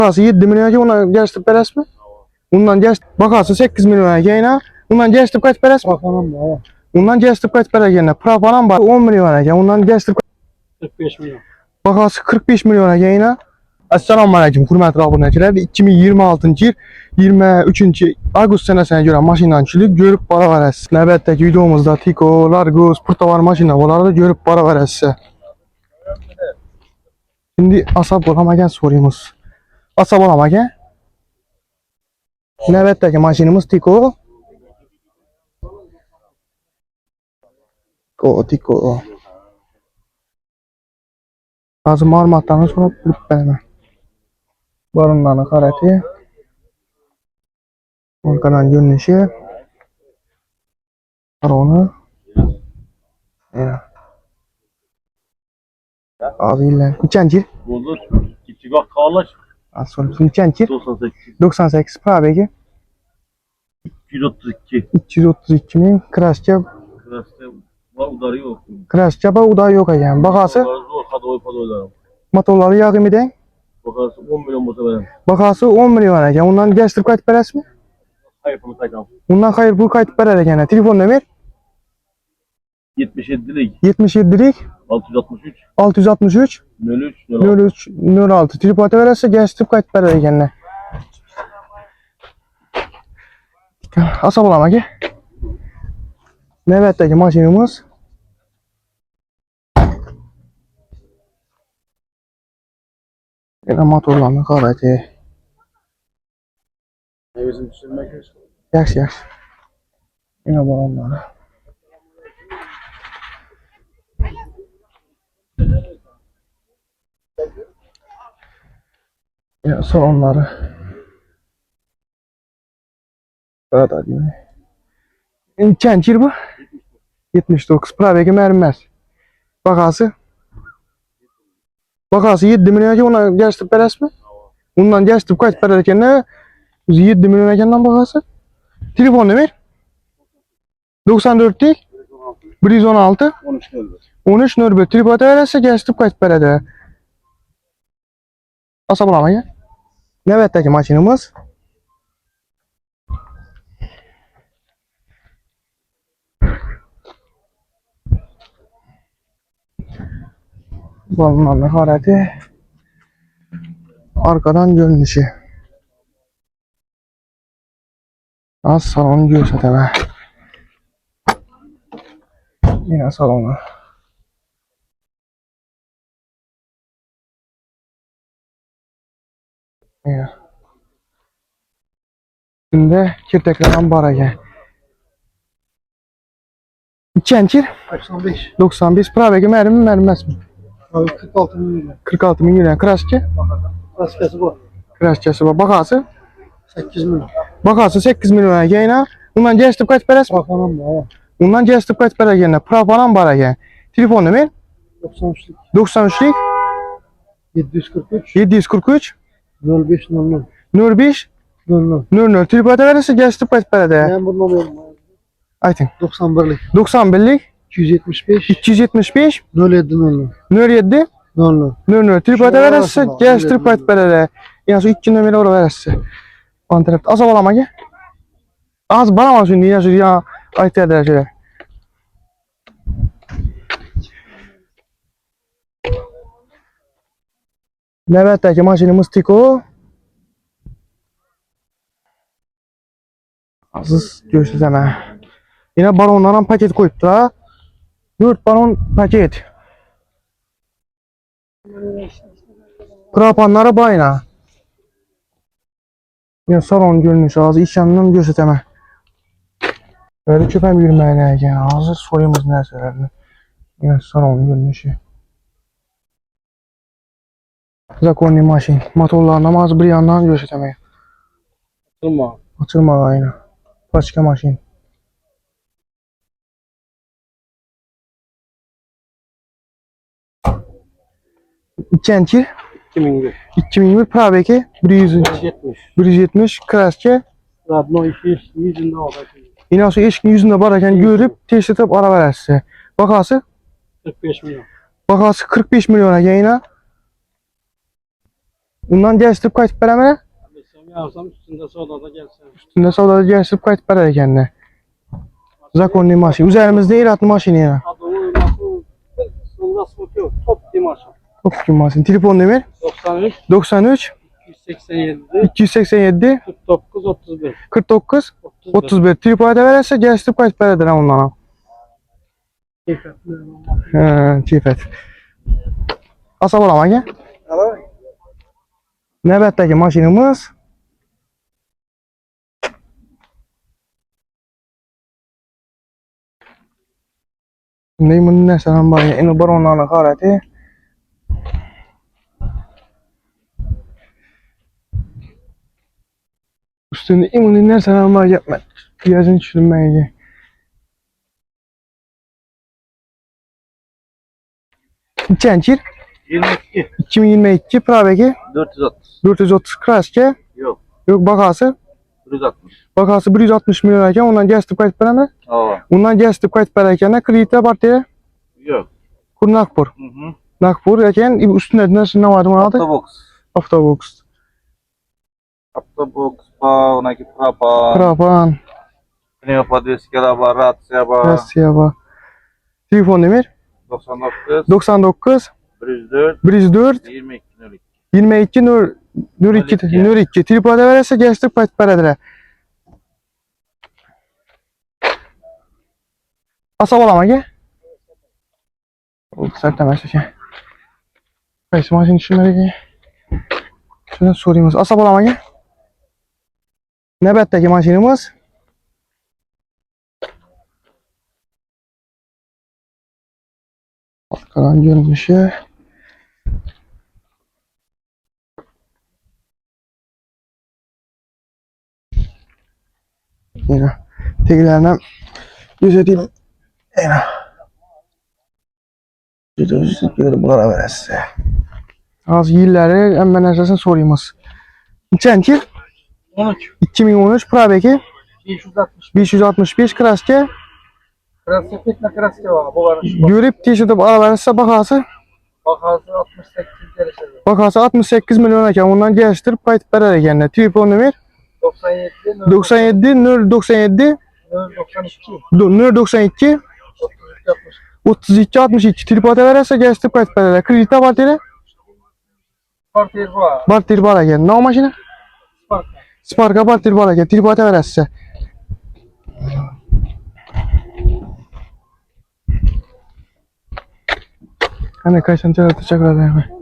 Bakası 7 milyona ondan geçtip beres mi? Ondan geç bakası 8 milyona yine. Ondan geçtip kaç beres mi? Ondan geçtip kaç beres yine. Propanam var 10 milyona yine. Ondan geçtip 45 milyon. bakası 45 milyona yine. Assalamu alaikum hurmatli obunachilar. 2026 yil 23 avgust sanasiga göre mashinanchilik görüp boraverasiz. Navbatdagi videomizda Tiko, Largo, Sportovar mashina bo'lardi, görüp boraverasiz. Şimdi asab bo'lamagan so'raymiz. Asab bo'lamagan. Navbatdagi mashinamiz Tiko. Tiko. Hozir ma'lumotlarni so'rab bilib beraman. Borunlarni qarati. Orqadan görünüşü. Arona. Abiyle. Kaçıncı? Olur. Gittik bak kalaş. Asıl kaçıncı? 98. 98 pabeki. 232. 232 min krasça. Kras'ta var udarı yok. Krasça ba uday yok yani. Bakası Zor kadoy padoylarım. motorları yakımı den. Bakası 10 milyon olsa verem. Bakası 10 milyon yani. Ondan geçtirip kaç parası mı? Hayır bunu kaydam. Ondan hayır bu kayıt para yani. Telefon numara 77'lik. 77'lik 663. 663 03. 03 06 tripod verirse geçtirip kaç para yani. Asab olamak ki. Navbatdagi mashinamiz. Yana motorlarni qarati. Nevesini düşürmek yok. Yaxshi, yaxshi. Yana balonlar. Yana salonları. Burada değil mi? Kaç yıl bu? 79. Probegi mermez. Bakası. Bakası 7 milyona ondan geçtip beres mi? Ondan geçtip kaç para ekene? 7 milyon ekenden bakası. Telefon numara 94 değil. 116 13 geldi. 13 nörbet tripod verirse geçtip kaç parada. Asab olamayın. Navbatdagi mashinamiz. Balonlarni harati. Arkadan görünüşü. Az salonu görsataman. Yine salonu. Yine. Şimdi kirteklerden bara gel. Kaçıncı? 95. 95. Probegi mermi mermez mi? Abi 46 milyon. 46 milyon krasçı. Raskası bu. Krasçısı var. Bakası. 8 milyon. Bakası 8 milyon yine. Ondan geçtip kaç parası? Bakanım da. Ondan geçtip kaç para yine. Propanam bara gel. Telefon numara 93'lük. 93'lik 743. 743 05 00. 05 00. 00 tripod verirse geçtip kaç parada? Ben bunu alıyorum. Aytın. 91'lik. 91'lik 275. 275 07 00. 07 00. 00 tripod Şöyle verirse arasında, geçtip kaç parada? Yani şu 2 numara oraya verirse. On tarafta az olama ki. Az bana mı şimdi ya şu ya aytlar şöyle. Navbatdagi mashinamiz Tiko. Aziz görsizleme. Yine balonlardan paket koyup da 4 balon paket. Krapanları bayna. Yine salon görünüşü ağzı işlemden göstereme. Böyle köpem yürümeye yani ağzı soyumuz nerselerini. Yine salon görünüşü. Zakonli maşin. Motorlarına ağzı bir yandan göstereme. Durma. Açılma aynı. Başka maşin. Kaçıncı? 2001. 2001 probeki 170. 170 krasçı. Radno işi yüzünde olacak. Yine şu eşkin yüzünde bararken görüp test edip ara vererse. Bakası 45 milyon. bakası 45 milyona yine. Bundan geliştirip qaytıb verəmə? Sen yapsam üstünde soda da gelsen. Üstündə savdada geliştirip qaytıb verər kendine. Zakonlu maşın. Üzerimizde iratlı maşını ya. Adamın nasıl sonunda sıkıntı yok. Top Dimaş'a. Çok kim maşın. Telefon numara 93 93 287 287 49 31 49 31. 31. Tripoda verərsə geliştirip qaytıb verədirəm ondan. Keyfət. Asab olama gel. Növbətdəki maşınımız Neymun nəsələn var ya, eni baronlarına qarəti. Üstünde imunun nəsələn var ya, yazın düşünməyə gel. Çəncir 22 2022 probegi 430. 430 kraske. Yok. Yok bakası. 160. Bakası 160 milyon erken ondan gelip kayıt veremez. Aa. Ondan gelip kayıt vererken de kreditle partiye Yok. kur Nakpur. Hı. Nakpur erken üstünde ne vardı bunun adı? Autobox. Autobox. Autobox, pa, onaki prapa. Krapan. Pneumatik var, ratsya var. Rusya var. Telefon numara 99 99 104 104 22 02. 22 02. Tripoda verirse gelip kayıt verediler. Asab olama gel. Sert demez ki. Kayısı maşın şunları gel. Şuna sorayım. Asab olama gel. Növbətdəki maşınımız Karan görünüşü. Yine tekilerine göz edeyim. Yine. Gözü bunlara verəsə. Az yilləri ən əsasını sorayımız. Neçənki? 13 2013 probegi 560. 565 kraske. Krasnopetna kraske var. Bu var. Görüp teşhidip aralarsa bakası. Bakası 68 derece. Bakası 68 milyon erken ondan geliştirip kayıt verer kendine. Telefon numara 97 97 097 92 092 32 62 tripota verirse geliştirip kayıt verer. Kredite partili Partir var. partili var erken. Ne o maşine? Spark. Spark'a partili var erken. Tripota verirse. Hani kaç tane teşekkür ederim.